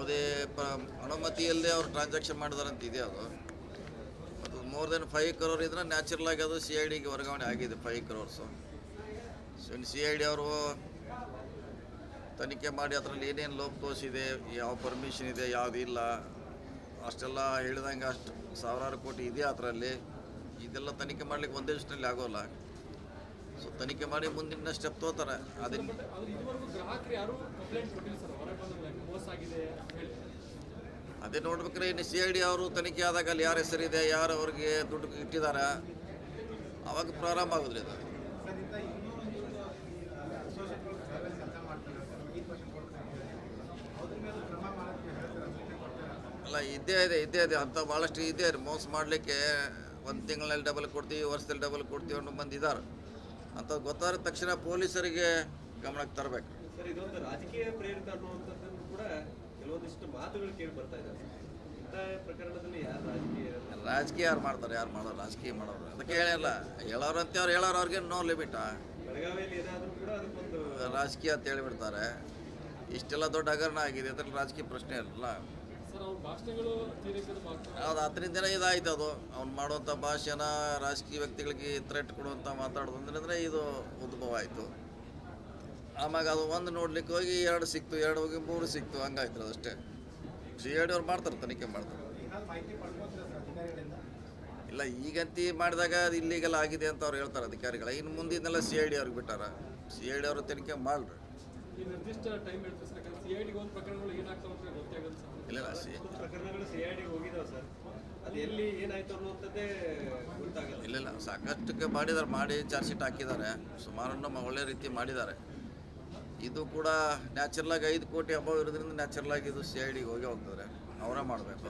ಯಾವುದೇ ಅನುಮತಿಯಲ್ಲದೆ ಅವ್ರು ಟ್ರಾನ್ಸಾಕ್ಷನ್ ಮಾಡಿದಾರಂತ ಇದೆ ಅದು. ಮತ್ತು ಮೋರ್ ದೆನ್ 5 crore ಇದ್ರೆ ನ್ಯಾಚುರಲ್ ಆಗಿ ಅದು CIDಗೆ ವರ್ಗಾವಣೆ ಆಗಿದೆ 5 crores. ಸೊ ಇನ್ನು CID ಅವರು ತನಿಖೆ ಮಾಡಿ ಅದರಲ್ಲಿ ಏನೇನು ಲೋಪದೋಷ ಇದೆ, ಯಾವ ಪರ್ಮಿಷನ್ ಇದೆ, ಯಾವುದಿಲ್ಲ, ಅಷ್ಟೆಲ್ಲ ಹೇಳಿದಂಗೆ ಅಷ್ಟು ಸಾವಿರಾರು ಕೋಟಿ ಇದೆ ಅದರಲ್ಲಿ. ಇದೆಲ್ಲ ತನಿಖೆ ಮಾಡಲಿಕ್ಕೆ ಒಂದೇ ದಿವಸದಲ್ಲಿ ಆಗೋಲ್ಲ. ಸೊ ತನಿಖೆ ಮಾಡಿ ಮುಂದಿನ ಸ್ಟೆಪ್ ತಗೋತಾರೆ. ಅದನ್ನು ಅದೇ ನೋಡ್ಬೇಕ್ರೆ ಇನ್ನು CID ಅವರು ತನಿಖೆ ಆದಾಗ ಅಲ್ಲಿ ಯಾರ ಹೆಸರಿದೆ, ಯಾರು ಅವ್ರಿಗೆ ದುಡ್ಡು ಇಟ್ಟಿದ್ದಾರೆ, ಅವಾಗ ಪ್ರಾರಂಭ ಆಗೋದ್ರಿ ಅದು. ಅಲ್ಲ ಇದ್ದೇ ಇದೆ ಅಂತ ಭಾಳಷ್ಟು ಇದೆ. ಮೋಸ ಮಾಡಲಿಕ್ಕೆ 1 ತಿಂಗಳಲ್ಲಿ ಡಬಲ್ ಕೊಡ್ತೀವಿ, ವರ್ಷದಲ್ಲಿ ಡಬಲ್ ಕೊಡ್ತೀವಿ ಅನ್ನೋ ಮಂದಿ ಇದ್ದಾರೆ. ಅಂತ ಗೊತ್ತಾದ ತಕ್ಷಣ ಪೊಲೀಸರಿಗೆ ಗಮನಕ್ಕೆ ತರಬೇಕು. ಸರ್, ಇದೊಂದು ರಾಜಕೀಯ ಪ್ರೇರಿತ ಅನ್ನುವಂಥದ್ದನ್ನು ಕೂಡ ಕೆಲವೊಂದಿಷ್ಟು ಮಾತುಗಳು ಕೇಳಿ ಬರ್ತಾ ಇದ್ದಾರೆ. ಇಂಥ ಪ್ರಕರಣದಲ್ಲಿ ರಾಜಕೀಯ ಯಾರು ಮಾಡ್ತಾರೆ? ಯಾರು ಮಾಡೋರು? ರಾಜಕೀಯ ಮಾಡೋರು ಅದಕ್ಕೆ ಹೇಳಿಲ್ಲ. ಹೇಳೋರು ಅಂತ ಅವ್ರು ಹೇಳೋರು, ಅವ್ರಿಗೆ ನೋ ಲಿಮಿಟಾ. ಬೆಳಗಾವಿಯಲ್ಲಿ ಏನಾದರೂ ಕೂಡ ಅದಕ್ಕೊಂದು ರಾಜಕೀಯ ಅಂತ ಹೇಳಿಬಿಡ್ತಾರೆ. ಇಷ್ಟೆಲ್ಲ ದೊಡ್ಡ ಹಗರಣ ಆಗಿದೆ, ಅದ್ರಲ್ಲಿ ರಾಜಕೀಯ ಪ್ರಶ್ನೆ ಇರಲ್ಲ. ಹೌದು, ಅದರಿಂದ ಇದಾಯ್ತು. ಅದು ಅವ್ನು ಮಾಡುವಂಥ ಭಾಷೆನ ರಾಜಕೀಯ ವ್ಯಕ್ತಿಗಳಿಗೆ ಥ್ರೆಟ್ ಕೊಡುವಂಥ ಮಾತಾಡೋದಂದ್ರೆ ಇದು ಉದ್ಭವ ಆಯಿತು. ಆಮ್ಯಾಗ ಅದು ಒಂದು ನೋಡ್ಲಿಕ್ಕೆ ಹೋಗಿ 2 ಸಿಕ್ತು, 2 ಹೋಗಿ 3 ಸಿಕ್ತು, ಹಂಗಾಯ್ತು ಅದಷ್ಟೇ. CID ಅವ್ರು ಮಾಡ್ತಾರೆ, ತನಿಖೆ ಮಾಡ್ತಾರೆ. ಇಲ್ಲ ಈಗಂತ ಮಾಡಿದಾಗ ಅದು ಇಲ್ಲಿಗೆಲ್ಲ ಆಗಿದೆ ಅಂತ ಅವ್ರು ಹೇಳ್ತಾರೆ ಅಧಿಕಾರಿಗಳು. ಇನ್ನು ಮುಂದಿನೆಲ್ಲ CID ಅವ್ರಿಗೆ ಬಿಟ್ಟಾರ. CID ಅವರು ತನಿಖೆ ಮಾಡ್ರಿ. ಇಲ್ಲ ಇಲ್ಲ ಸಾಕಷ್ಟಕ್ಕೆ ಮಾಡಿದ್ದಾರೆ, ಮಾಡಿ ಚಾರ್ಜ್ ಶೀಟ್ ಹಾಕಿದ್ದಾರೆ. ಸುಮಾರನ್ನು ಒಳ್ಳೆ ರೀತಿ ಮಾಡಿದ್ದಾರೆ. ಇದು ಕೂಡ ನ್ಯಾಚುರಲಾಗಿ 5 ಕೋಟಿ ಅಬಾವ್ ಇರೋದ್ರಿಂದ ನ್ಯಾಚುರಲಾಗಿ ಇದು CIDಗೆ ಹೋಗ್ತಾರೆ. ಅವರೇ ಮಾಡಬೇಕು.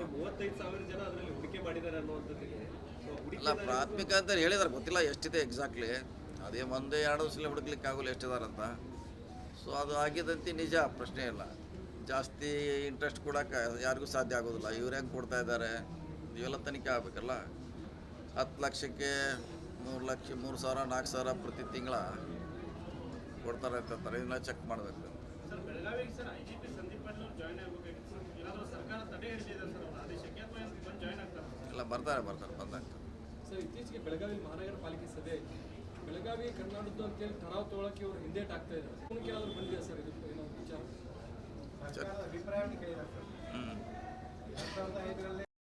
ಇಲ್ಲ ಪ್ರಾಥಮಿಕ ಅಂತ ಹೇಳಿದಾರೆ, ಗೊತ್ತಿಲ್ಲ ಎಷ್ಟಿದೆ ಎಕ್ಸಾಕ್ಟ್ಲಿ. ಅದೇ 1-2 ಸಲ ಹುಡುಕ್ಲಿಕ್ಕೆ ಆಗೋಲ್ಲ ಎಷ್ಟಿದಾರಂತ. ಸೊ ಅದು ಆಗಿದಂತೆ ನಿಜ, ಪ್ರಶ್ನೆ ಇಲ್ಲ. ಜಾಸ್ತಿ ಇಂಟ್ರೆಸ್ಟ್ ಕೊಡೋಕೆ ಯಾರಿಗೂ ಸಾಧ್ಯ ಆಗೋದಿಲ್ಲ. ಇವ್ರು ಹೆಂಗೆ ಕೊಡ್ತಾ ಇದ್ದಾರೆ, ಇವೆಲ್ಲ ತನಿಖೆ ಆಗಬೇಕಲ್ಲ. 10 ಲಕ್ಷಕ್ಕೆ 3 ಲಕ್ಷ, 3,000, 4,000 ಪ್ರತಿ ತಿಂಗಳ ಕೊಡ್ತಾರೆ ಅಂತಾರೆ. ಇದನ್ನ ಚೆಕ್ ಮಾಡಬೇಕು. ಎಲ್ಲ ಬರ್ತಾರೆ ಬಂದಾಗ. ಸರ್, ಇತ್ತೀಚೆಗೆ ಬೆಳಗಾವಿ ಮಹಾನಗರ ಪಾಲಿಕೆ ಸಭೆ ಬೆಳಗಾವಿ ಕರ್ನಾಟಕದ್ದು ಅಂತೇಳಿ ಠರಾವ್ ತೊಗೊಳಕ್ಕೆ ಅವರು ಹಿಂದೇಟ್ ಆಗ್ತಾ ಇದ್ದಾರೆ. ಏನಾದರೂ ಬಂದಿದೆ ಸರ್ ಇದು ಏನೋ ವಿಚಾರ? ಅಭಿಪ್ರಾಯವನ್ನು ಕೇಳಿದ್ದಾರೆ ಸರ್. 2005ರಲ್ಲಿ